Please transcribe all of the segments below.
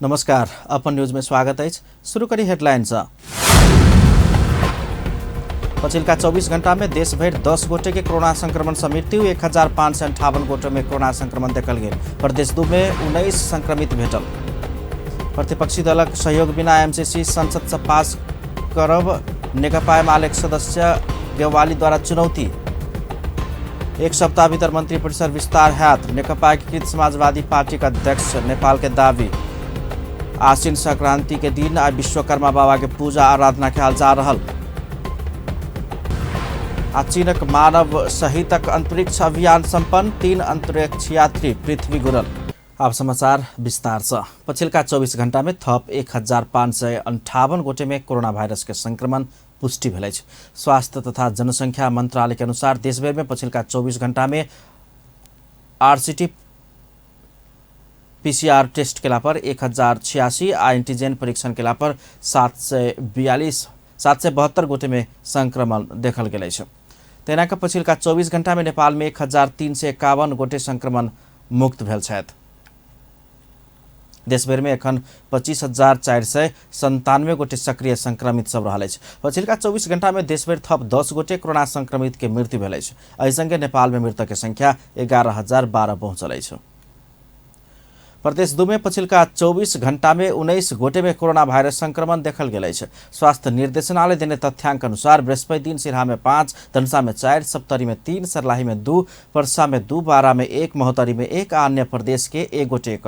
नमस्कार, अपन न्यूज में स्वागत है। शुरू करी हेडलाइंस। पछिल्का 24 घंटा में देशभर 10 गोटे के कोरोना संक्रमण से मृत्यु, 1558 गोटे में कोरोना संक्रमण देखल गेल। प्रदेश 2 में 19 संक्रमित भेटल। प्रतिपक्षी दलक सहयोग बिना एमसीसी संसद से पास करब, नेकपा एमालेक सदस्य गेवाली द्वारा चुनौती। एक सप्ताह भीतर मंत्री परिषद विस्तार हैत, नेकपा एकीकृत समाजवादी पार्टी का अध्यक्ष नेपाल के दावी। आश्विन संक्रांति के दिन आज विश्वकर्मा बाबा के पूजा आराधना ख्याल जा रहल। चीनक मानव सहितक अंतरिक्ष अभियान संपन्न, 3 अंतरिक्ष यात्री पृथ्वी गुरल। अब समाचार विस्तार से। पछिल्का 24 घंटा में थप 1558 गोटे में कोरोना भाइरस के संक्रमण पुष्टि भेल। स्वास्थ्य तथा जनसंख्या मंत्रालय के अनुसार देशभर में पछिल्का 24 घंटा में आरसीटी पीसीआर टेस्ट केला पर 1086 आ एंटीजन परीक्षण केला पर 772 गोटे में संक्रमण देखल गेल। तेनाक पछिल्का 24 घंटा में नेपाल में 1351 गोटे संक्रमण मुक्त भेल छथि। देशभर में एखन 25,497 गोटे सक्रिय संक्रमित सब रहल अछि। पछिल्का 24 घंटा में देशभर थप 10 गोटे कोरोना संक्रमित के मृत्यु भेल अछि। एहि संगे नेपाल में मृतक के संख्या 11,012 पहुंचल अछि। प्रदेश 2 में पछिल्का 24 घंटा में 19 गोटे में कोरोना भाइरस संक्रमण देखल गेल अछि। स्वास्थ्य निर्देशनालय देने तथ्याङ्क अनुसार बृहस्पति दिन सिरहा में 5, धनुषा में 4, सप्तरी में 3, सर्लाही में 2, पर्सा में 2, बारा में 1, महोत्तरी में 1 आ अन्य प्रदेश के 1 गोटे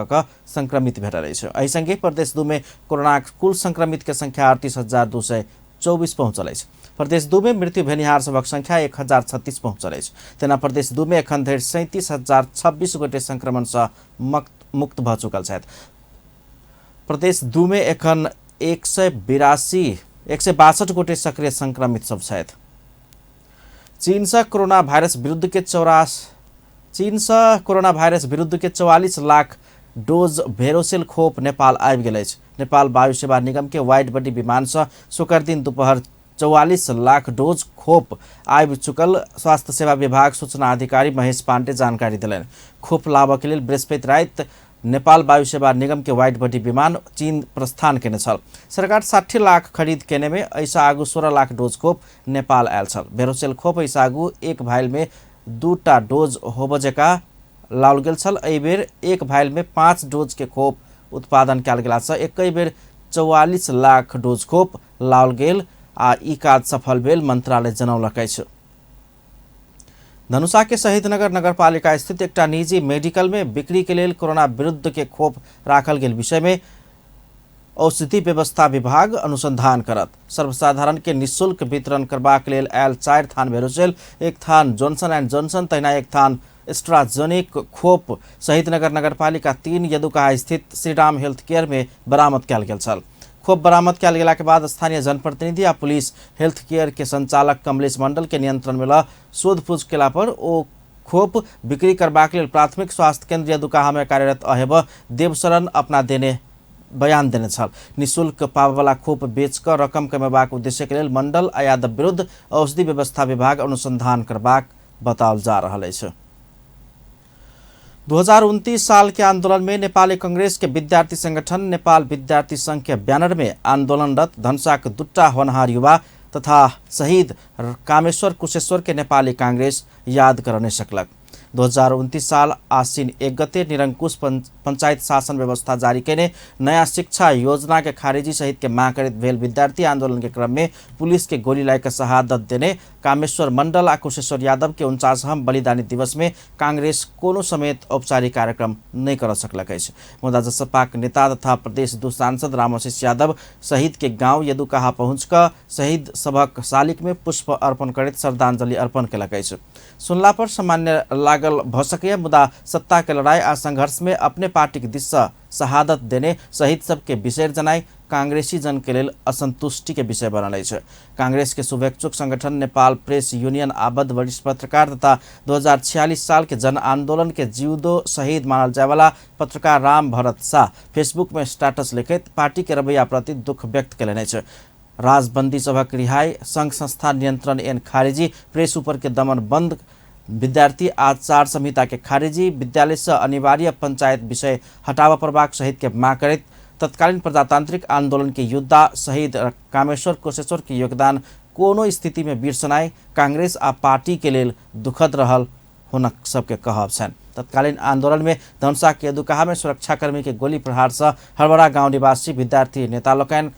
संक्रमित भेटल अछि। एहि संगे प्रदेश 2 में कोरोना कुल संक्रमित के संख्या 38,224 पहुंचल अछि। प्रदेश 2 में मृत्यु भेनिहार सबक संख्या 1036 पहुंचल अछि। तेना प्रदेश 2 में एखन धरि 37,026 गोटे संक्रमण से मुक्त भ चुकल छथि। प्रदेश 2 में एखन 162 गोटे सक्रिय संक्रमित सब छथि। चीन से कोरोना भाइरस विरुद्ध के 44 लाख डोज भेरोसेल खोप नेपाल आबि गेल अछि। नेपाल वायु सेवा निगम के वाइड बॉडी विमान से शुक्र दिन दोपहर 44 लाख डोज खोप आबि चुकल स्वास्थ्य सेवा विभाग सूचना अधिकारी महेश पाण्डे जानकारी दिलनि। खोप लाबक लेल बृहस्पति राति नेपाल वायु सेवा निगम के वाइड बॉडी विमान चीन प्रस्थान केने छल। सरकार 60 लाख खरीद केने में ऐसा आगू 16 लाख डोज खोप नेपाल आयल छल। भेरोसेल खोप ऐसा आगू एक भाइल में 2टा डोज होबजेका लाओल गेल छल। एहि बेर एक भाइल में 5 डोज के खोप उत्पादन कयल गेला से एकै बेर 44 लाख डोज खोप लाओल गेल आ ई काज सफल भेल मंत्रालय जनौलक अछि। धनुषा के शहीदनगर नगरपालिका स्थित एकटा निजी मेडिकल में बिक्री के लेल कोरोना विरुद्ध के खोप राखल गेल विषय में औषधि व्यवस्था विभाग अनुसंधान करत। सर्वसाधारण के निःशुल्क वितरण करबाक लेल आयल 4 थान भेरोसेल, 1 थान जॉनसन एंड जॉनसन तहिना 1 थान एस्ट्राजेनिक खोप शहीदनगर नगरपालिका 3 यदुकाहा स्थित श्रीराम हेल्थ केयर में बरामद कयल गेल छल। खोप बरामद कयल गेला के बाद स्थानीय जनप्रतिनिधि आ पुलिस हेल्थ केयर के संचालक कमलेश मंडल के नियंत्रण में ल शोधपूछ केला पर ओ खोप बिक्री करबाक लेल प्राथमिक स्वास्थ्य केंद्र यदुकाहा में कार्यरत अहेब देवशरण अपना देने बयान देने छल। निःशुल्क पावला खोप बेचकर रकम कमेबाक उद्देश्य के लेल मंडल आ यादव विरुद्ध औषधि व्यवस्था विभाग अनुसंधान करबाक बताओल जा रहल अछि। 2029 साल के आंदोलन में नेपाली कांग्रेस के विद्यार्थी संगठन नेपाल विद्यार्थी संघ के बैनर में आंदोलनरत धनुषाक 2टा होनहार युवा तथा शहीद कामेश्वर कुशेश्वर के नेपाली कांग्रेस याद कर नहीं सकलक। 2029 साल आश्विन 1 गते निरंकुश पंचायत शासन व्यवस्था जारी केने नया शिक्षा योजना के खारिजी सहित के मांग करत भेल विद्यार्थी आंदोलन के क्रम में पुलिस के गोली लाग शहादत देने कामेश्वर मंडल आ कुशेश्वर यादव के 49वां बलिदानी दिवस में कांग्रेस कोनो समेत औपचारिक कार्यक्रम नहीं कर सकलक अछि। मुदा जसपा के नेता तथा प्रदेश 2 सांसद रामाशीष यादव शहीद के गांव यदुकाहा पहुंचकर शहीद सबक शालिक में पुष्प अर्पण करत श्रद्धांजलि अर्पण केलक अछि। सुनला पर सामान्य लागल भ सकैया, मुदा सत्ता के लड़ाई आ संघर्ष में अपने पार्टी के दिशा शहादत देने शहीद सबके विषय जनाई कांग्रेसी जन के लेल असंतुष्टि के विषय बनल अछि। कांग्रेस के शुभेच्छुक संगठन नेपाल प्रेस यूनियन आबद्ध वरिष्ठ पत्रकार तथा 2046 साल के जन आंदोलन के जीवदो शहीद मानल जाय वाला पत्रकार राम भरत शाह फेसबुक में स्टेटस लिखित पार्टी के रवैया प्रति दुख व्यक्त कयलनि अछि। राजबंदी सभक रिहाई, संघ संस्था नियंत्रण एन खारिजी, प्रेस ऊपर के दमन बंद, विद्यार्थी आचार संहिता के खारिजी, विद्यालय से अनिवार्य पंचायत विषय हटावा प्रभाग सहित के मांग करत तत्कालीन प्रजातान्त्रिक आन्दोलन के योद्धा शहीद कामेश्वर कुशेश्वर के योगदान कोनो स्थिति में बिर्सनाई कांग्रेस आ पार्टी के लेल दुखद रहल हुनक सबके कहब छन्। तत्कालीन आंदोलन में धनुषा केदुकाहा में सुरक्षाकर्मी के गोली प्रहार से हरबड़ा गांव निवासी विद्यार्थी नेता लोकन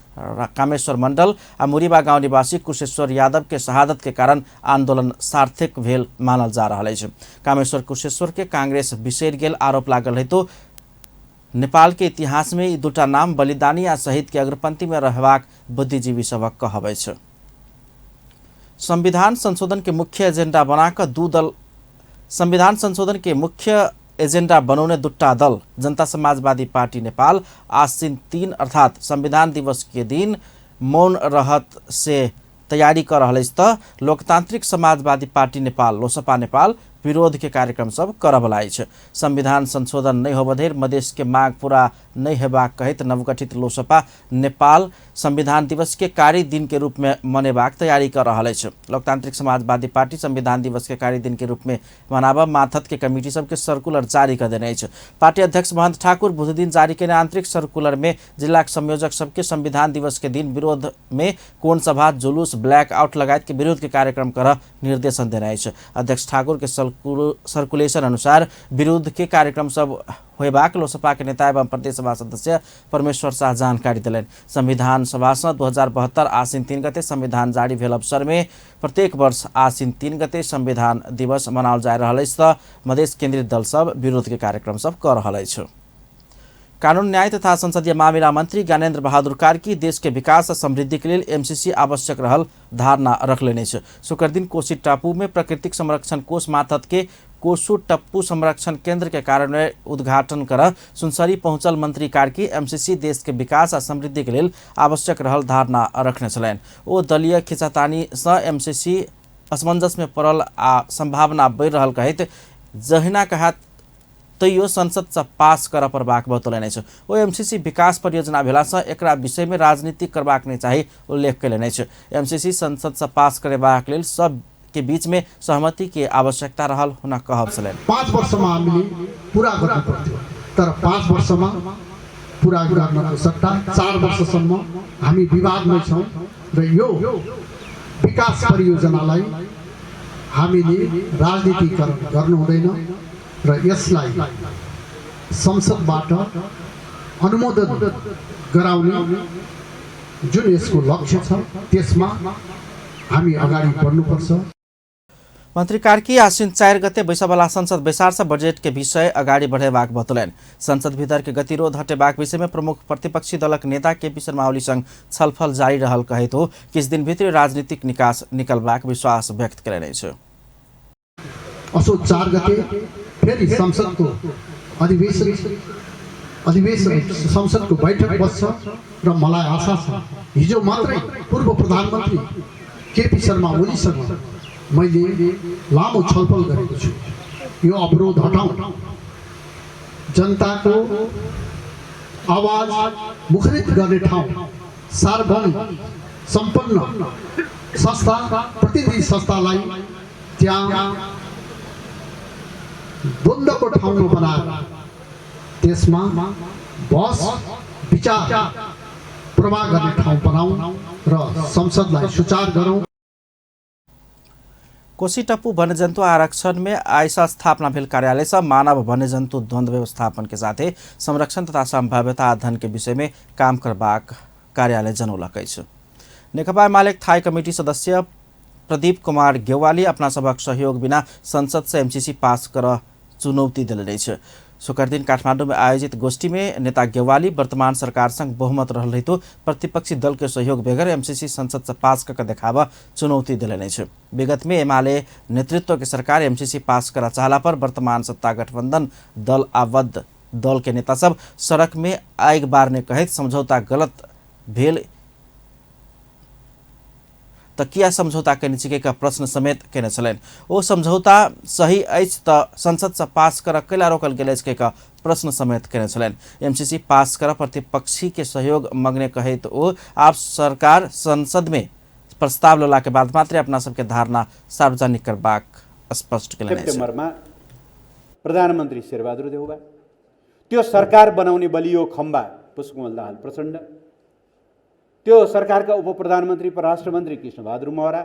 कामेश्वर मंडल आ मुरीबा गांव निवासी कुशेश्वर यादव के शहादत के कारण आंदोलन सार्थक भेल मानल जा रहा है। कामेश्वर कुशेश्वर के कांग्रेस बिसरि गेल आरोप लागल है तो नेपाल के इतिहास में ई दूटा नाम बलिदानी आ शहीद के अग्रपंक्ति में रहबाक बुद्धिजीवी सबक कहबै छ। संविधान संशोधन के मुख्य एजेंडा बनाकर संविधान संशोधन के मुख्य एजेंडा बनाउने दुट्टा दल जनता समाजवादी पार्टी नेपाल आश्विन 3 अर्थात संविधान दिवस के दिन मौन रहत से तैयारी कर रहा है। लोकतांत्रिक समाजवादी पार्टी नेपाल लोसपा नेपाल विरोध के कार्यक्रम सब करबलाई छ। संविधान संशोधन नहीं होबधेर मधेश के मांग पूरा नहीं हेबाक कहित नवगठित लोसपा नेपाल संविधान दिवस के कार्य दिन के रूप में मनेबाक तैयारी कर रहा है। लोकतांत्रिक समाजवादी पार्टी संविधान दिवस के कार्य दिन के रूप में मनाबा माथत के कमिटी सबके सर्कुलर जारी कर देने छ। पार्टी अध्यक्ष महंत ठाकुर बुध दिन जारी के आंतरिक सर्कुलर में जिला संयोजक सबके संविधान दिवस के दिन विरोध में कोन सभा जुलूस ब्लैक आउट लगायत के विरोध के कार्यक्रम कर निर्देशन देने छ। अध्यक्ष ठाकुर के सर्कुलेशन अनुसार विरोध के कार्यक्रम सब होबाक लोसपा के नेता एवं प्रदेश सभा सदस्य परमेश्वर शाह जानकारी दिलन। संविधान सभा से 2072 आश्विन 3 गते संविधान जारी भेल अवसर में प्रत्येक वर्ष आश्विन 3 गते संविधान दिवस मनाओल जा रहा है। मधेश केंद्रीय दल सब विरोध के कार्यक्रम सब कर रहा है। कानून न्याय तथा संसदीय मामिला मंत्री ज्ञानेन्द्र बहादुर कार्की देश के विकास और समृद्धि के लिए एमसीसी आवश्यक रहल धारणा रख लेने छ। शुक्र दिन कोशी टापू में प्राकृतिक संरक्षण कोष मार्फत के कोसु टप्पू संरक्षण केंद्र के कार्यान्वयन उद्घाटन कर सुनसरी पहुंचल मंत्री कार्की एमसीसी देश के विकास और समृद्धि के लिए आवश्यक रहल धारणा रखने छलैन। ओ दलीय खिंचातानी से एमसीसी असमंजस में पड़ल आ संभावना बढ़ रहल कहित जहिना कहा तैयो संसद से पास कर परबाक बतौलने छ। ओ एमसीसी विकास परियोजना भेला से एकरा विषय में राजनीति करबाक नहीं चाहिए उल्लेख कैलने छ। एमसीसी संसद से पास करेबाक लेल सब के बीच में सहमति के आवश्यकता रहल हुन कहब छलैन। 5 वर्षमा हामीले पूरा गर्नु पर्थ्यो तर 5 वर्षमा पूरा गर्नको सट्टा 4 वर्षसम्म हामी विवादमै छौं र यो विकास परियोजनालाई हामीले राजनीतिकरण गर्नु हुँदैन र यसलाई संसदबाट अनुमोदन गराउने जुन यसको लक्ष्य छ त्यसमा हामी अगाडि बढ्नुपर्छ। मंत्री कार्की आश्विन 4 गते बैसवाला संसद बैसार से बजेट के विषय अगाडि बढ़ेबाक बतौलैन। संसद भीतर के गतिरोध हटेबाक विषय में प्रमुख प्रतिपक्षी दलक नेता केपी शर्मा ओली संग छलफल जारी रहल कहित हो किस दिन भीतर राजनीतिक निकास निकलबाक विश्वास व्यक्त कैलने छ। असो 4 गते फेरि संसदको अधिवेशन संसदको बैठक बस्छ र मलाई आशा छ हिजो मात्रै पूर्व प्रधानमन्त्री केपी शर्मा ओलीसँग मैले लामो छलफल गरेको छु। यो अवरोध हटाउँ जनताको आवाज मुखरित गर्ने ठाउँ सार्वभौमिक सम्पन्न संस्था प्रतिनिधि संस्थालाई त्यहाँ द्वन्द्वको ठाउँमा बनाएर त्यसमा बहस विचार प्रवाह गर्ने ठाउँ बनाऊँ र संसदलाई सुचारू गरौँ। कोशी टप्पू वन्यजन्तु आरक्षण में आयसा स्थापना भेल कार्यालय से मानव वन्यजन्तु द्वंद्व व्यवस्थापन के साथ संरक्षण तथा संभाव्यता अध्ययन के विषय में काम करबाक कार्यालय जनौलक अछि। नेकपा एमाले थाई कमिटी सदस्य प्रदीप कुमार गेवाली अपना सबक सहयोग बिना संसद से एमसीसी पास कर चुनौती दिले छ। शुक्र दिन काठमाडौँ में आयोजित गोष्ठी में नेता गेवाली वर्तमान सरकार संग बहुमत रहल रही तो प्रतिपक्षी दल के सहयोग बगैर एमसीसी संसद से पास कर देखावा चुनौती दिले छ। विगत में एमाले नेतृत्व के सरकार एमसीसी पास करा चाहला पर वर्तमान सत्ता गठबंधन दल आबद्ध दल के नेता सब सड़क में आग बारने कहित समझौता गलत भेल किया समझौता के नीचे का प्रश्न समेत केने छलैन। ओ समझौता सही अछि त संसद से पास कर कैला रोकल गेल अछि के प्रश्न समेत केने छलैन। एमसीसी पास कर प्रतिपक्षी के सहयोग मांगने कहे तो ओ आप सरकार संसद में प्रस्ताव लला के बाद मात्र अपना सबके धारणा सार्वजनिक करबाक स्पष्ट केलनि। सेप्टेम्बरमा प्रधानमन्त्री शेरबहादुर देउवा त्यो सरकार बनाउने बलियो खम्बा पुष्पकमल दाहाल प्रचण्ड, त्यो सरकारका उपप्रधानमन्त्री परराष्ट्र मन्त्री कृष्णबहादुर महरा,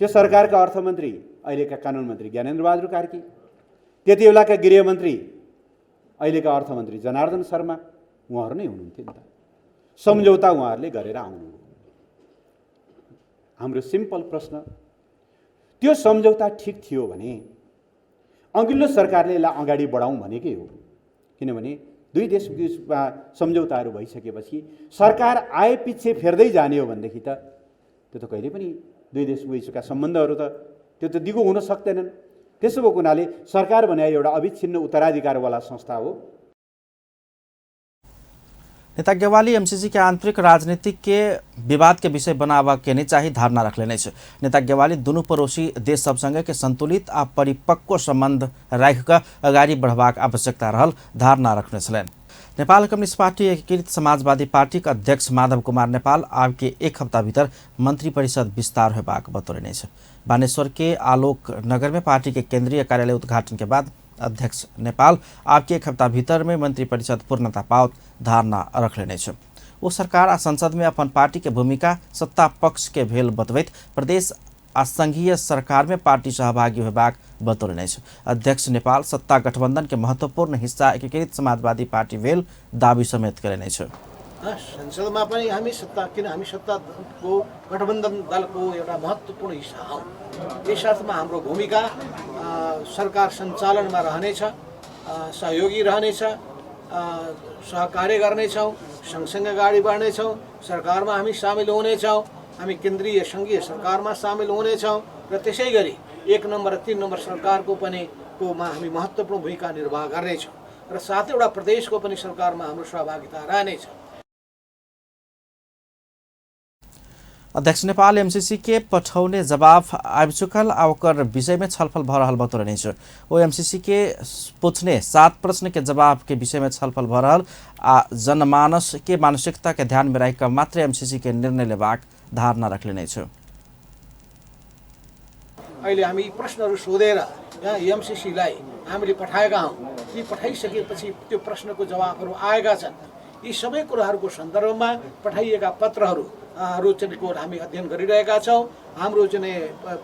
त्यो सरकारका अर्थमन्त्री अहिलेका कानुन मन्त्री ज्ञानेन्द्र बहादुर कार्की, त्यति बेलाका गृहमन्त्री अहिलेका अर्थमन्त्री जनार्दन शर्मा, उहाँहरू नै हुनुहुन्थ्यो नि त। सम्झौता उहाँहरूले गरेर आउनु। हाम्रो सिम्पल प्रश्न, त्यो सम्झौता ठिक थियो भने अघिल्लो सरकारले यसलाई अगाडि बढाउँ भनेकै हो। किनभने दुई देशबीचमा सम्झौताहरू भइसकेपछि सरकार आए पछि फेर्दै जाने हो भनेदेखि त त्यो त कहिले पनि दुई देशबीचका सम्बन्धहरू त त्यो त दिगो हुन सक्दैनन्। त्यसो भएको हुनाले सरकार भने एउटा अविच्छिन्न उत्तराधिकारवाला संस्था हो। नेता गेवाली एमसीसी के आंतरिक राजनीति के विवाद के विषय बनावा के नहीं चाहिए धारणा रख लेने छे। नेता गेवाली दुनू पड़ोसी देश सब संगे के संतुलित आ परिपक्व संबंध राखि कऽ अगाडि बढ़बाक आवश्यकता रहल धारणा रखने छलनि। नेपाल कम्युनिस्ट पार्टी एकीकृत समाजवादी पार्टी के अध्यक्ष माधव कुमार नेपाल आब के एक हफ्ता भीतर मंत्री परिषद विस्तार होबाक बतौलनि छे। बानेश्वर के आलोक नगर में पार्टी के केंद्रीय कार्यालय उद्घाटन के बाद अध्यक्ष नेपाल आब के एक हफ्ता भीतर में मंत्री परिषद पूर्णता पाओत धारणा रख लेने छे। वो सरकार आ संसद में अपन पार्टी के भूमिका सत्ता पक्ष के भेल बतबैत प्रदेश आ संघीय सरकार में पार्टी सहभागी होबाक बतौलनि छे। अध्यक्ष नेपाल सत्ता गठबंधन के महत्वपूर्ण हिस्सा एकीकृत समाजवादी पार्टी भेल दावी समेत करेने छे। संसदमा पनि हामी सत्ता, किन हामी सत्ताको गठबन्धन दलको एउटा महत्त्वपूर्ण हिस्सा हौँ। यस अर्थमा हाम्रो भूमिका सरकार सञ्चालनमा रहनेछ, सहयोगी रहनेछ, सहकार्य गर्नेछौँ, सँगसँगै अगाडि बढ्नेछौँ। सरकारमा हामी सामेल हुनेछौँ, हामी केन्द्रीय सङ्घीय सरकारमा सामेल हुनेछौँ र त्यसै गरी 1 नम्बर र 3 नम्बर सरकारको पनि हामी महत्त्वपूर्ण भूमिका निर्वाह गर्नेछौँ र साथै एउटा प्रदेशको पनि सरकारमा हाम्रो सहभागिता रहनेछ। अध्यक्ष नेपाल एमसीसी के पठौने जवाब आबि चुकल आ ओकर विषय में छलफल भ रहल बतौलनि छे। ओ एमसीसी के पूछने 7 प्रश्न के जवाब के विषय में छलफल भ रहल आ जनमानस के मानसिकता के ध्यान में राखि मात्र एमसीसी के निर्णय लेबाक धारणा रखलेने छे। अहिले हामी प्रश्नहरू सोधेर यहाँ एमसीसीलाई हामीले पठाएका हौँ। ती पठाइसकेपछि त्यो प्रश्नको जवाबहरू आएका छन्। यी सबै कुराहरूको सन्दर्भमा पठाइएका पत्रहरू को हामी अध्ययन गरिरहेका छौँ। हाम्रो चाहिँ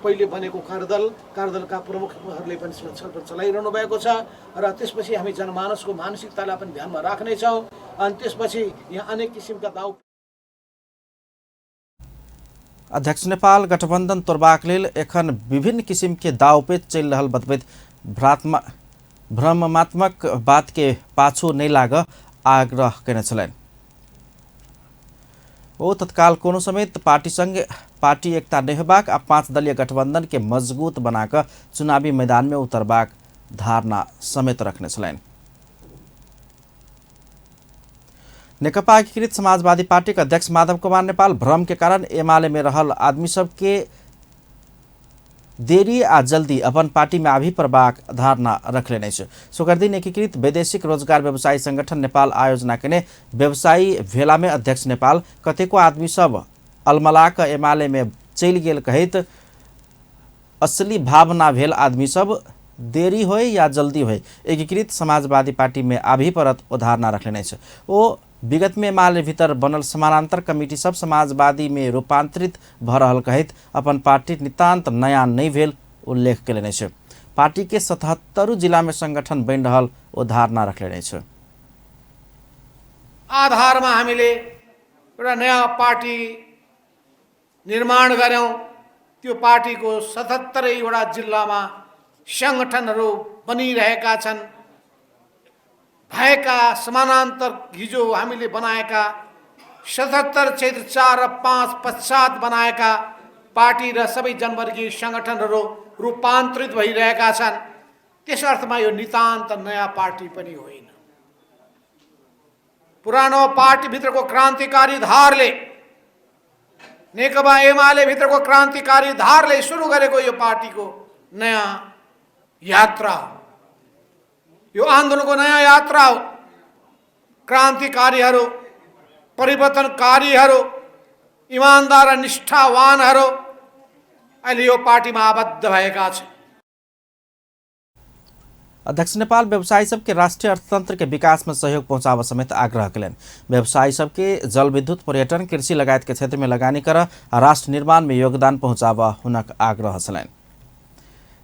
पहिले बनेको कार्यदलका प्रमुखहरूले पनि छलफल चलाइरहनु भएको छ र त्यसपछि हामी जनमानसको मानसिकतालाई पनि ध्यानमा राख्नेछौँ। अनि त्यसपछि यहाँ अनेक किसिमका दाउ। अध्यक्ष नेपाल गठबन्धन तोड़बाक लेल एखन विभिन्न किसिम के दावपेच चलि रहल बतबैत भ्रमात्मक बात के पाछू नहीं लाग आग्रह केने छलनि। ओ तत्काल कोनो समेत पार्टी संग पार्टी एकता नहीं होबाक आ 5 दलीय गठबंधन के मजबूत बनाकर चुनावी मैदान में उतरबाक धारणा समेत रखने छलनि। नेकपा एकीकृत समाजवादी पार्टी के अध्यक्ष माधव कुमार नेपाल भ्रम के कारण एमाले में रहल आदमी सब के देरी आ जल्दी अपन पार्टी में आभी प्रबाक धारणा रखलेने छे। सोकर दिन एकीकृत वैदेशिक रोजगार व्यवसायी संगठन नेपाल आयोजना केने व्यवसायी भेला में अध्यक्ष नेपाल कतेको आदमी सब अलमलाक एमाले में चलि गेल कहैत असली भावना भेल आदमी सब देरी होय या जल्दी होय एकीकृत समाजवादी पार्टी में आभी परत ओ धारणा रखलेने छे। ओ विगत में एमाले भीतर बनल समानांतर कमिटी सब समाजवादी में रूपांतरित भ रहल कहैत अपन पार्टी नितांत नया नहीं भेल उल्लेख केलनि छे। पार्टी के 77 जिला में संगठन बनि रहल ओ धारणा रखलेने छे। आधारमा हामीले एउटा नयाँ पार्टी निर्माण गर्यौं। त्यो पार्टीको 77 वटा जिल्लामा संगठनहरू बनिरहेका छन्। भएका समानान्तर हिजो हामीले बनाएका 77 क्षेत्र 4 र 5 पश्चात बनाएका पार्टी र सबै जनवर्गीय संगठनहरू रूपान्तरित भइरहेका छन्। त्यस अर्थमा यो नितान्त नयाँ पार्टी पनि होइन। पुरानो पार्टी भित्रको क्रान्तिकारी धारले, नेकपा एमाले भित्रको क्रान्तिकारी धारले सुरु गरेको यो पार्टीको नयाँ यात्रा, यो आन्दोलनको नयाँ यात्रा हो। क्रान्तिकारीहरू, परिवर्तनकारीहरू, इमानदार र निष्ठावानहरू अहिले यो पार्टीमा आबद्ध भएका छन्। अध्यक्ष नेपाल व्यवसायी सबके राष्ट्रीय अर्थतंत्र के विकास में सहयोग पहुंचाव समेत आग्रह कलन। व्यवसायी सबके जल विद्युत पर्यटन कृषि लगायत के क्षेत्र में लगानी कर राष्ट्र निर्माण में योगदान पहुंचाव हुनक आग्रह चलन।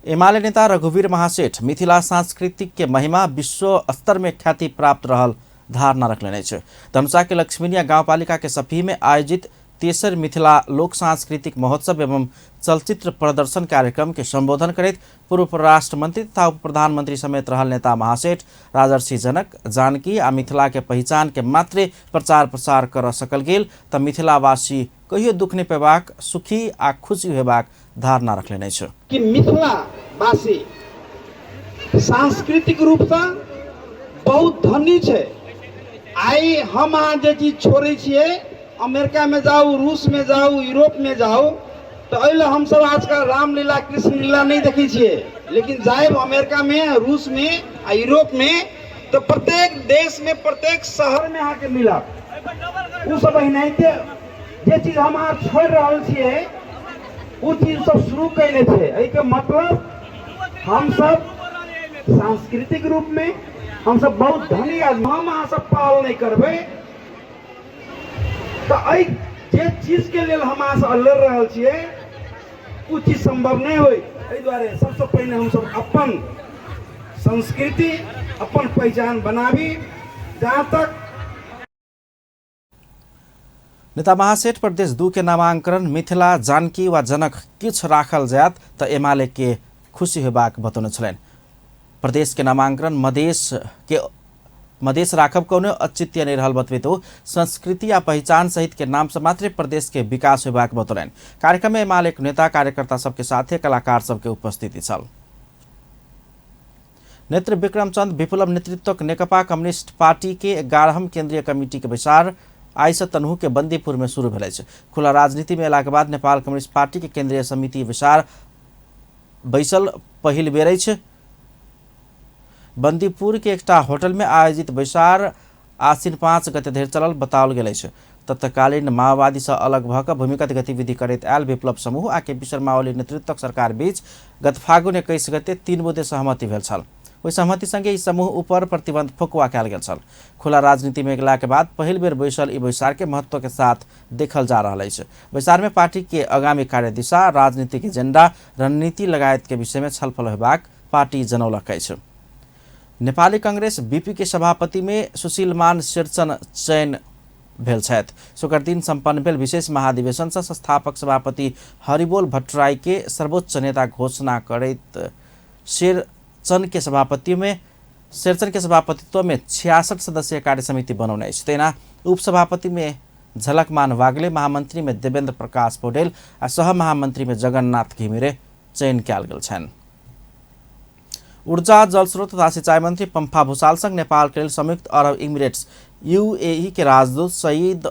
एमाले नेता रघुवीर महासेठ मिथिला सांस्कृतिक के महिमा विश्व स्तर में ख्याति प्राप्त रहल धारणा रखले छ। धनुषा के लक्ष्मीनिया गाउँपालिका के सफी में आयोजित तेसर मिथिला लोक सांस्कृतिक महोत्सव एवं चलचित्र प्रदर्शन कार्यक्रम के संबोधन करते पूर्व परराष्ट्र मंत्री तथा उप प्रधानमंत्री समेत रहल नेता महासेठ राजर्षि जनक जानकी आ मिथिला के पहचान के मात्रे प्रचार प्रसार कर सकल गेल त मिथिलावासी कहियो दुख नहीं पेबाक सुखी आ खुशी हेबाक धारणा रखले नहीं छ कि मिथिलावासी सांस्कृतिक रूप से बहुत धनी छे। आई हम अहाँ जे चीज छोड़े छिए अमेरिका में जाओ, रूस में जाओ, यूरोप में जाओ तो अल हम सब आजकल रामलीला कृष्ण लीला नहीं देखी छिए, लेकिन जाए अमेरिका में, रूस में, यूरोप में तो प्रत्येक देश में प्रत्येक शहर में आके मिला वो सब अहिनाइते जे चीज हम अहाँ छोड़ रहल छिए वो चीज सब शुरू कैले थे। एहि के मतलब हम सब सांस्कृतिक रूप में हम सब बहुत धनी आदमी, हम अहाँ सब पाल नहीं करबे तो आई जे चीज के लिए हम अहाँ से लड़ रहल छिए वो चीज संभव नहीं होई। एहि द्वारे सबसे पहले हम सब अपन संस्कृति अपन पहचान बनाबी। जहाँ तक नेता महासेठ प्रदेश 2 के नामांकन मिथिला जानकी वा जनक किछ राखल जात त एमाले के खुशी हेबाक बतौने छलैन। प्रदेश के नामांकन मधेश राखब कौनो औचित्य नहीं रहल बतबे तो संस्कृति या पहचान सहित के नाम से मात्र प्रदेश के विकास हेबाक बतौलन। कार्यक्रम में एमाले नेता कार्यकर्ता सबके साथ कलाकार सबके उपस्थिति छल। नेत्र विक्रमचंद विप्लव नेतृत्वक नेकपा कम्युनिस्ट पार्टी के 11हम केंद्रीय कमिटी के विचार आइस तनहु के बंदीपुर में शुरू भेल छै। खुला राजनीति में अयला के बाद नेपाल कम्युनिस्ट पार्टी के केंद्रीय समिति विचार बैसल पहिल बेर छै। बंदीपुर के एकटा होटल में आयोजित बैसार आश्विन 5 गते धरि चलल बताओल गेल छै। तत्कालीन माओवादी से अलग भऽ भूमिगत गतिविधि करैत आयल विप्लव समूह आ केपी शर्मा ओली नेतृत्वक सरकार बीच गत फागुन 21 गते 3 बुधे सहमति भेल छल। ओहि सहमति संगे ई समूह ऊपर प्रतिबंध फुकवा कयल गेल छल। खुला राजनीति में गेला के बाद पहिल बेर बैसल ई बैसार के महत्व के साथ देखल जा रहा है। बैसार में पार्टी के आगामी कार्य दिशा, राजनीतिक एजेंडा, रणनीति लगायत के विषय में छलफल हेबाक पार्टी जनौलक अछि। नेपाली कांग्रेस बीपी के सभापति में सुशीलमान शेरचन चयन भेल छथि। शुक्र दिन सम्पन्न भेल विशेष महाधिवेशन से संस्थापक सभापति हरिबोल भट्टराई के सर्वोच्च नेता घोषणा करैत शेरचन के सभापतित्व में 66 सदस्यीय कार्य समिति बनौने अछि। तेना उपसभापति में झलकमान वाग्ले, महामंत्री में देवेन्द्र प्रकाश पौडेल आ सह महामंत्री में जगन्नाथ घिमिरे चयन कयल गेल छन्। ऊर्जा, जलस्रोत तथा सिंचाई मंत्री पंफा भूषाल संग नेपाल के संयुक्त अरब इमिरेट्स यूएई के राजदूत सईद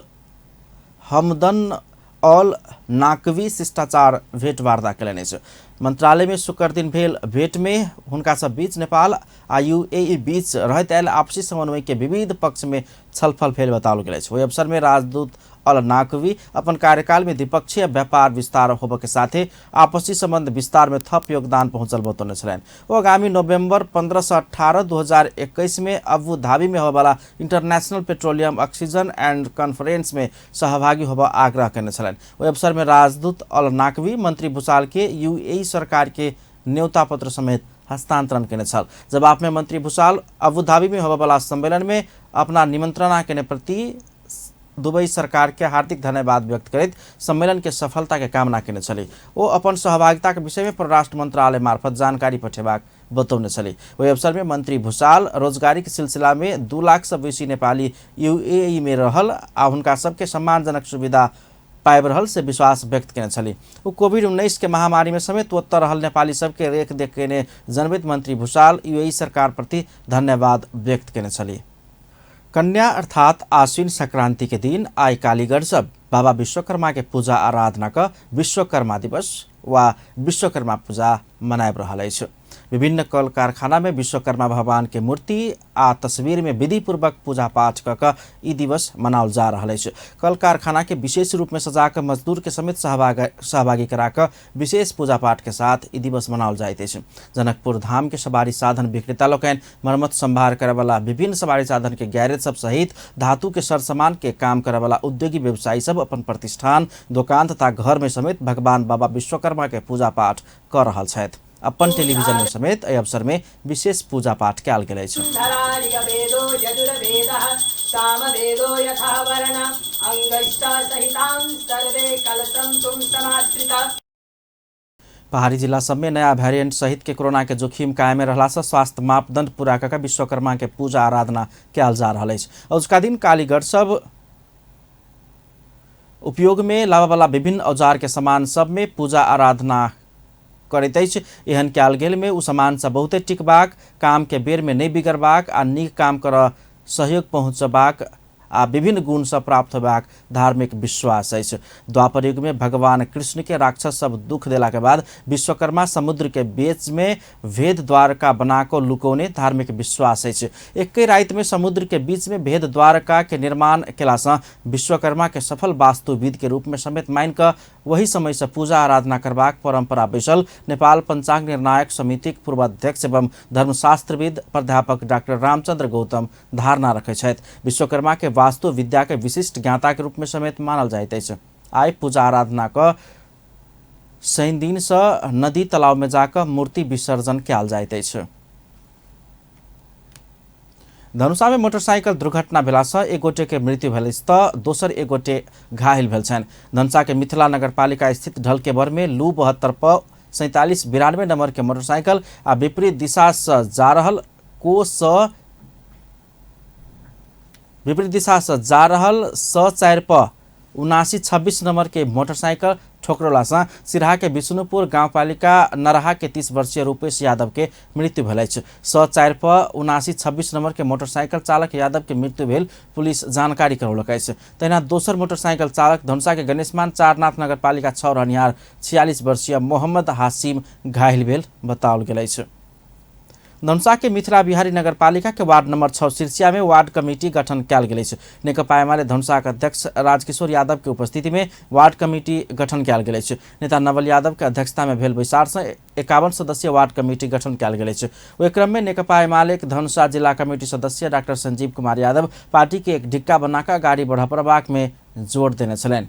हमदन अल नाकवी शिष्टाचार भेंटवार्ता कयलनि अछि। मंत्रालय में शुक्र दिन भेल भेंट में हुनका सब बीच नेपाल आ यूएई बीच रहैत आयल आपसी समन्वय के विविध पक्ष में छलफल भेल बताओल गेल अछि। ओहि अवसर में राजदूत अल नाकवी अपन कार्यकाल में द्विपक्षीय व्यापार विस्तार होबे के साथे आपसी संबंध विस्तार में थप योगदान पहुंचल बतौने छलनि। वो आगामी नवंबर 15 से 18 2021 में अबू धाबी में होने वाला international petroleum oxygen and conference में सहभागी होबा आग्रह करने छलनि। ओहि अवसर में राजदूत अल नाकवी मंत्री भूषाल के यूएई सरकार के न्योता पत्र समेत हस्तांतरण केने छल। जवाब में मंत्री भूषाल अबू धाबी में होने वाला सम्मेलन में अपना निमंत्रणा के प्रति दुबई सरकार के हार्दिक धन्यवाद व्यक्त करते सम्मेलन के सफलता के कामना केने छली। वो अपन सहभागिता के विषय में परराष्ट्र मंत्रालय मार्फत जानकारी पठेबाक बतौने छली। ओहि अवसर में मंत्री भूषाल रोजगारी के सिलसिला में 2 लाख से बेसी नेपाली यूएई में रहल आ हुनका सबके सम्मानजनक सुविधा पाइब रहल से विश्वास व्यक्त केने छली। वो कोविड-19 के महामारी में समेत ओतऽ रहल नेपाली सबके रेख देख केने जनवित मंत्री भूषाल यूएई सरकार प्रति धन्यवाद व्यक्त केने छली। कन्या अर्थात आश्विन संक्रांति के दिन आई कालीगढ़ सब बाबा विश्वकर्मा के पूजा आराधना का विश्वकर्मा दिवस वा विश्वकर्मा पूजा मनाइब रहल अछि। विभिन्न कल कारखाना में विश्वकर्मा भगवान के मूर्ति आ तस्वीर में विधि पूर्वक पूजा पाठ क ई दिवस मनाओल जा रहा है। कल कारखाना के विशेष रूप में सजा कर मजदूर के समेत सहभागी कराकर विशेष पूजा पाठ के साथ ई दिवस मनाओल जाते हैं। जनकपुर धाम के सवारी साधन विक्रेता लोग मरम्मत संभार करे वाला विभिन्न सवारी साधन के गैरेज सब सहित धातु के सरसामान के काम करे वाला उद्योगी व्यवसायी सब अपन प्रतिष्ठान दुकान तथा घर में समेत भगवान बाबा विश्वकर्मा के पूजा पाठ कर रहा छथि। अपन टेलीविजन में समेत एहि अवसर में विशेष पूजा पाठ कयल गेल अछि। पहाड़ी जिला सब में नया वेरिएंट सहित के कोरोना के जोखिम कायम रहला से स्वास्थ्य मापदंड पूरा कर विश्वकर्मा के पूजा आराधना कयल जा रहा है। अजुका दिन कालीगढ़ सब उपयोग में लावा वाला विभिन्न औजार के सामान सब में पूजा आराधना करैत अछि। एहन कयल गेल में उ सामान सब बहुते टिकबाक, काम के बेर में नहीं बिगड़बाक आ नीक काम कर सहयोग पहुँचबाक आ विभिन्न गुण सब प्राप्त होबाक धार्मिक विश्वास अछि। द्वापर युग में भगवान कृष्ण के राक्षस सब दुख देला के बाद विश्वकर्मा समुद्र के बीच में भेद द्वारका बनाकर लुकौने धार्मिक विश्वास अछि। एकै रात में समुद्र के बीच में भेद द्वारका के निर्माण केला से विश्वकर्मा के सफल वास्तुविद के रूप में समेत मान कर वही समय से पूजा आराधना करबाक परंपरा बैसल नेपाल पंचांग निर्णायक समिति के पूर्व अध्यक्ष एवं धर्मशास्त्रविद प्राध्यापक डाक्टर रामचंद्र गौतम धारणा रखे छथि। विश्वकर्मा के वास्तु विद्या के विशिष्ट ज्ञाता के रूप में समेत मानल जाइत अछि। आइ पूजा आराधना का शनि दिन से नदी तालाब में जाकर मूर्ति विसर्जन कयल जाइत अछि। धनुषा में मोटरसाइकिल दुर्घटना भेला से एक गोटे के मृत्यु भेल तऽ दोसर एक गोटे घायल भेल छन्। धनुषा के मिथिला नगरपालिका स्थित ढलकेबर में लू 72 पर 4792 नंबर के मोटरसाइकिल आ विपरीत दिशा से जा रहल स4 पर 7926 नंबर के मोटरसाइकिल ठोकरला से सिराहा के विष्णुपुर गांवपालिका नरहा के 30 वर्षीय रूपेश यादव के मृत्यु भेल अछि। स4 पर 7926 नंबर के मोटरसाइकिल चालक यादव के मृत्यु भेल पुलिस जानकारी करौलक अछि। तहिना दोसर मोटरसाइकिल चालक धनुषा के गणेशमान चारनाथ नगरपालिका 6 रहनिहार 46 वर्षीय मोहम्मद हासिम घायल भेल बताओल गेल अछि। धनुषा के मिथिला बिहारी नगरपालिका के वार्ड नंबर 6 सिरसिया में वार्ड कमेटी गठन कयल गेल अछि। नेकपा एमाले धनुषा के अध्यक्ष राजकिशोर यादव के उपस्थिति में वार्ड कमेटी गठन कयल गेल अछि। नेता नवल यादव के अध्यक्षता में भेल बैसार से 51 सदस्यीय वार्ड कमेटी गठन कयल गेल अछि। ओहि क्रम में नेकपा एमाले के धनुषा जिला कमेटी सदस्य डॉक्टर संजीव कुमार यादव पार्टी के एक ढिक्का बनाकर गाड़ी बढ़ाबबाक में जोर देने छलनि।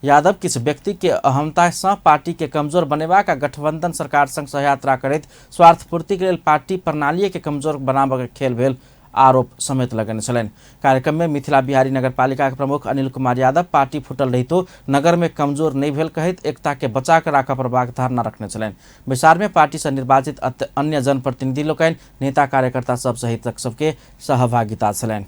यादव किस व्यक्ति के अहमता से पार्टी के कमजोर बनेबाक आ गठबंधन सरकार संग सहयात्रा करैत स्वार्थ पूर्ति के लेल पार्टी प्रणाली के कमजोर बनाबक खेल भेल आरोप समेत लगेने छलनि। कार्यक्रम में मिथिला बिहारी नगरपालिका के प्रमुख अनिल कुमार यादव पार्टी फुटल रहितो नगर में कमजोर नहीं भेल कहैत एकता के बचा कर राखऽ पड़बाक धारणा रखने छलनि। बैसार में पार्टी से निर्वाचित अन्य जनप्रतिनिधि लोकनि नेता कार्यकर्ता सब सहित सबके सहभागिता छलनि।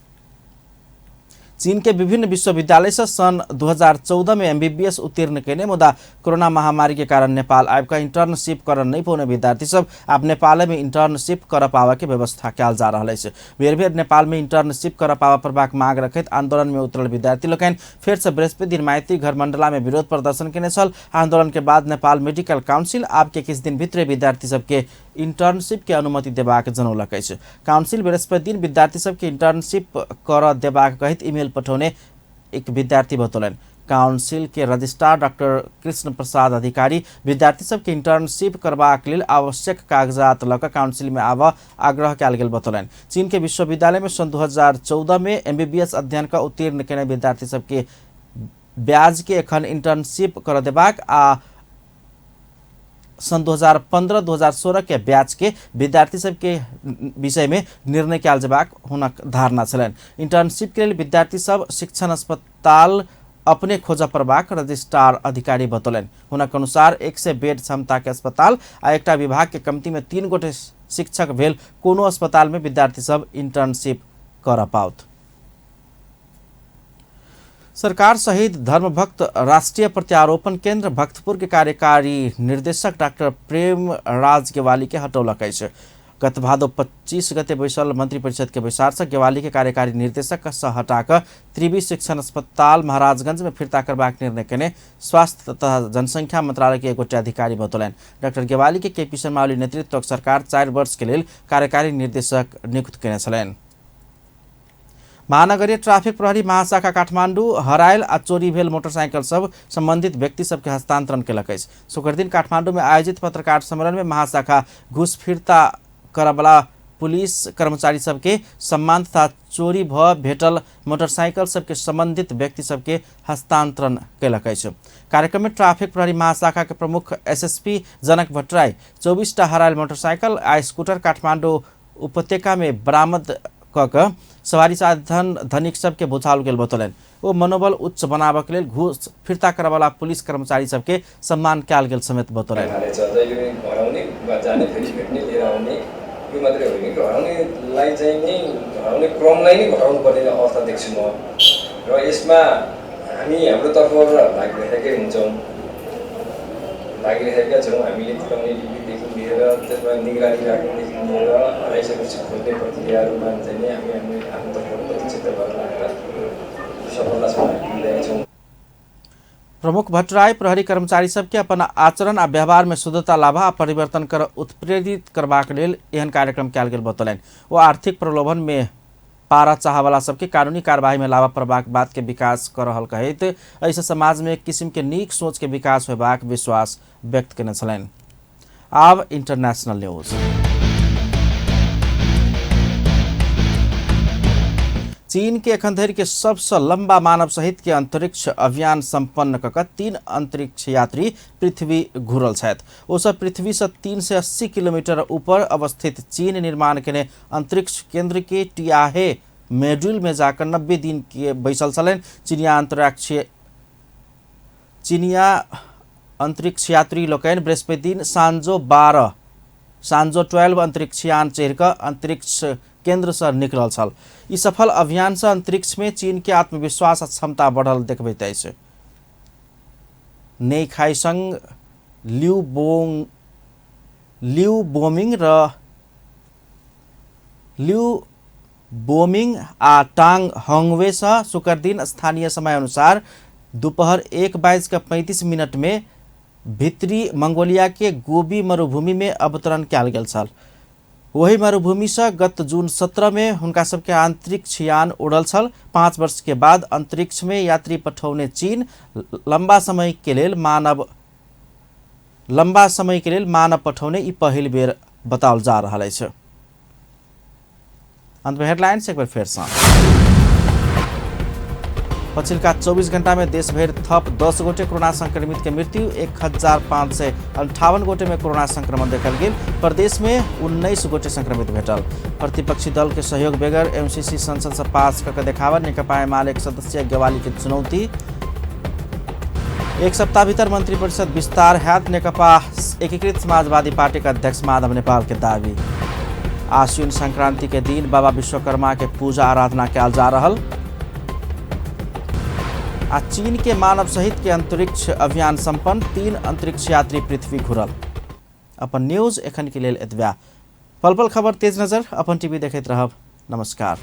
चीन के विभिन्न विश्वविद्यालय से सन 2014 में MBBS उत्तीर्ण केने मुदा कोरोना महामारी के कारण नेपाल आबिकऽ इंटर्नशिप कर नहीं पौने विद्यार्थी सब अब नेपाल में इंटर्नशिप कर पावे के व्यवस्था कयल जा रहा है। बेर बेर नेपाल में इंटर्नशिप कर पावा प्रभाक मांग रखैत आंदोलन में उतरल विद्यार्थी लोकनि फिर से बृहस्पति दिन माइती घर मंडला में विरोध प्रदर्शन केने छल। आंदोलन के बाद नेपाल मेडिकल काउंसिल आब के किछु दिन भीतर विद्यार्थी सबके इंटर्नशिप के अनुमति देबाक जनौलक अछि। काउंसिल बृहस्पति दिन विद्यार्थी सबके इंटर्नशिप कर देबाक कहित ईमेल पठौने एक विद्यार्थी बतौलनि। काउंसिल के रजिस्ट्रार डॉक्टर कृष्ण प्रसाद अधिकारी विद्यार्थी सबके इंटर्नशिप करबाक लेल आवश्यक कागजात लऽ कऽ काउंसिल में आबऽ आग्रह कयल गेल बतौलनि। चीन के विश्वविद्यालय में सन 2014 में MBBS अध्ययन का उत्तीर्ण केने विद्यार्थी सबके ब्याज के एखन इंटर्नशिप कर देबाक आ सन 2015-2016 के बैच के विद्यार्थी सब के विषय में निर्णय कयल जेबाक हुनक धारणा छलनि। इंटर्नशिप के लेल विद्यार्थी सब शिक्षण अस्पताल अपने खोजऽ पड़बाक रजिस्ट्रार अधिकारी बतौलनि। हुनक अनुसार 100 बेड क्षमता के अस्पताल आ एकटा विभाग के कमती में 3 गोटे शिक्षक भेल कोनो अस्पताल में विद्यार्थी सब इंटर्नशिप कर पाओत। सरकार सहित धर्मभक्त राष्ट्रीय प्रत्यारोपण केंद्र भक्तपुर के कार्यकारी निर्देशक डॉक्टर प्रेम राज गेवाली के हटौलक अछि। गत भादो 25 गते बैसल मन्त्री परिषद के बैसार से गेवाली के कार्यकारी निर्देशक से हटाकर त्रिवी शिक्षण अस्पताल महाराजगंज में फिर्ता करबाक निर्णय केने स्वास्थ्य तथा जनसंख्या मंत्रालय के एगोटे अधिकारी बतौलन। डाक्टर गेवाली के केपी शर्मा ओली नेतृत्वक सरकार 4 वर्ष के लिए कार्यकारी निर्देशक नियुक्त केने छलैन। महानगरीय ट्राफिक प्रहरी महाशाखा काठमाडौँ हरायल आ चोरी भेल मोटरसाइकिल सब संबंधित व्यक्ति सबके हस्तांतरण केलक अछि। शुक्र दिन काठमाडौँ में आयोजित पत्रकार सम्मेलन में महाशाखा घूस फिर्ता करबला पुलिस कर्मचारी सबके सम्मान तथा चोरी भ भेटल मोटरसाइकिल सबके संबंधित व्यक्ति सबके हस्तांतरण केलक अछि। कार्यक्रम में ट्राफिक प्रहरी महाशाखा के प्रमुख एसएसपी जनक भट्टराई 24टा हरायल मोटरसाइकिल आ स्कूटर काठमाडौँ उपत्यका में बरामद क सवारी साधन धनिक सबके बुझाओल गेल बतौलन। वो मनोबल उच्च बनाबक लेल घूस फिर्ता करवाला पुलिस कर्मचारी सबके सम्मान कयल गेल समेत बतौलन। यो मात्रै होइन कि हराउनेलाई चाहिँ नि हराउने क्रमलाई नै घटाउनु पर्ने अवस्था देख्छु म र यसमा हाम्रो तर्फबाट लागिरहेका छौँ। हामीले तिर्ने लिपिदेखि लिएर त्यसमा निगरानी राख्नेदेखि लिएर हराइसकेपछि खोज्ने प्रक्रियाहरूमा चाहिँ नि हामी आफ्नो तर्फबाट प्रतिक्षेत्र गर्न सफलता छौँ। प्रमुख भट्टराई प्रहरी कर्मचारी सबके अपन आचरण आ व्यवहार में शुद्धता लाभा आ परिवर्तन कर उत्प्रेरित करबाक लेल एहन कार्यक्रम कयल गेल बतौलन। वो आर्थिक प्रलोभन में पारा चाहवाला सबके कानूनी कार्यवाही में लाभा प्रबाक बात के विकास कर रहल कहैत ऐसे समाज में एक किस्म के नीक सोच के विकास होबाक विश्वास व्यक्त केने छलैन। आब इंटरनेशनल न्यूज। चीन के एखन धरि के सबसे लंबा मानव सहित के अंतरिक्ष अभियान संपन्न कऽ 3 अंतरिक्ष यात्री पृथ्वी घुरल छथि। ओ सब पृथ्वी से 380 किलोमीटर ऊपर अवस्थित चीन निर्माण केने अंतरिक्ष केंद्र के टियाहे मॉड्यूल में जाकर 90 दिन के बैसल छलैन। चीनिया अंतरिक्ष यात्री लोकनि बृहस्पति दिन साँझो 12 अंतरिक्ष यान चढ़ि कऽ अंतरिक्ष केंद्र से निकलल छल। ई सफल अभियान से अंतरिक्ष में चीन के आत्मविश्वास आ क्षमता बढ़ल देखबैत अछि। नेखाइसंग लिउ बोमिंग आ टांग होंगवे से शुक्र दिन स्थानीय समय अनुसार दोपहर 1:35 में भीतरी मंगोलिया के गोबी मरुभूमि में अवतरण कयल गेल छल। वही मरुभूमि से गत जून 17 में हुनका सबके अंतरिक्ष यान उड़ल छल। 5 वर्ष के बाद अंतरिक्ष में यात्री पठौने चीन लंबा समय के लेल मानव पठौने ई पहिल बेर बताओल जा रहल अछि। अंत में हेडलाइंस एक बार फेर सँ। पछिल्का 24 घंटा में देश भर थप 10 गोटे कोरोना संक्रमित के मृत्यु, 1558 गोटे में कोरोना संक्रमण देखल गेल। प्रदेश में 19 गोटे संक्रमित भेटल। प्रतिपक्षी दल के सहयोग बगैर एमसीसी संसद से पास करके देखावा नेकपा एमाले एक सदस्यीय गेवाली के चुनौती। 1 सप्ताह भीतर मंत्रिपरिषद विस्तार हैत नेकपा एकीकृत समाजवादी पार्टी का अध्यक्ष माधव नेपाल के दावी। आश्विन संक्रांति के दिन बाबा विश्वकर्मा के पूजा आराधना कयल जा रहल। आ चीन के मानव सहित के अंतरिक्ष अभियान संपन्न, 3 अंतरिक्ष यात्री पृथ्वी घुरल। अपन न्यूज एखन के लेल एतबा। पल पल खबर तेज नजर अपन टीवी देखैत रहब। नमस्कार।